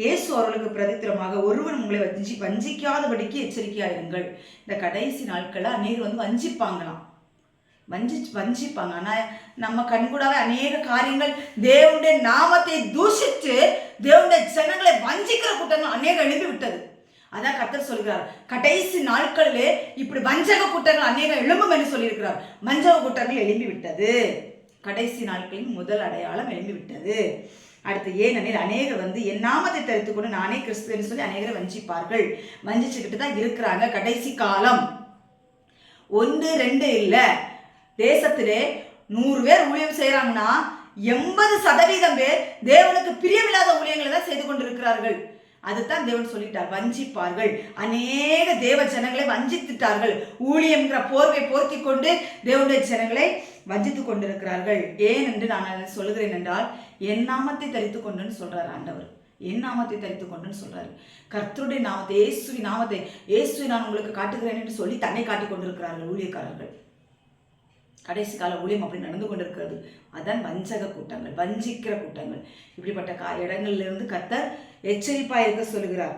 இயேசு அவர்களுக்கு பிரதித்திரமாக, ஒருவன் உங்களை வஞ்சிக்காதபடிக்கு எச்சரிக்கையாயிருங்கள். இந்த கடைசி நாட்களில் அநேகர் வஞ்சிப்பாங்களாம். வஞ்சிப்பாங்க. ஆனால் நம்ம கண்கூடாவே அநேக காரியங்கள் தேவனுடைய நாமத்தை தூஷித்து தேவனுடைய ஜனங்களை வஞ்சிக்கிற கூட்டங்கள் அநேகம் எழுப்பி விட்டது. அதான் கர்த்தர் சொல்கிறார், கடைசி நாட்களிலே இப்படி வஞ்சக கூட்டங்கள் அநேகம் எழும்பும் என்று சொல்லியிருக்கிறார். வஞ்சக கூட்டங்கள் எழும்பி விட்டது. கடைசி நாட்களின் முதல் அடையாளம் எழும்பி விட்டது. அடுத்து, ஏனெனில் அநேகர் என் நாமத்தை தரித்துக்கொண்டு நானே கிறிஸ்துவன்னு சொல்லி அநேகரை வஞ்சிப்பார்கள். வஞ்சிச்சுக்கிட்டு தான் இருக்கிறாங்க. கடைசி காலம் 1 2 இல்லை. தேசத்திலே 100 பேர் ஊழியம் செய்யறாங்கன்னா 80% பேர் தேவனுக்கு பிரியமில்லாத ஊழியங்களை தான் செய்து கொண்டிருக்கிறார்கள். அதுதான் தேவன் சொல்லிட்டார், வஞ்சிப்பார்கள். அநேக தேவ ஜனங்களை வஞ்சித்துட்டார்கள். ஊழியம்ங்கிற போர்வை போர்த்தி கொண்டு தேவனுடைய ஜனங்களை வஞ்சித்து கொண்டிருக்கிறார்கள். ஏன் என்று நான் அதை சொல்லுகிறேன் என்றால், என் நாமத்தை தரித்து கொண்டுன்னு சொல்றாரு ஆண்டவர். என் நாமத்தை தரித்து கொண்டுன்னு சொல்றாரு. கர்த்தருடைய நாமத்தை, இயேசுவின் நாமத்தை, இயேசுவை நான் உங்களுக்கு காட்டுகிறேன் என்று சொல்லி தன்னை காட்டிக் கொண்டிருக்கிறார்கள் ஊழியக்காரர்கள். கடைசி கால ஊழியம் அப்படி நடந்து கொண்டிருக்கிறது. அதான் வஞ்சக கூட்டங்கள், வஞ்சிக்கிற கூட்டங்கள். இப்படிப்பட்ட இடங்களிலிருந்து கர்த்தர் எச்சரிப்பாக இருக்க சொல்லுகிறார்.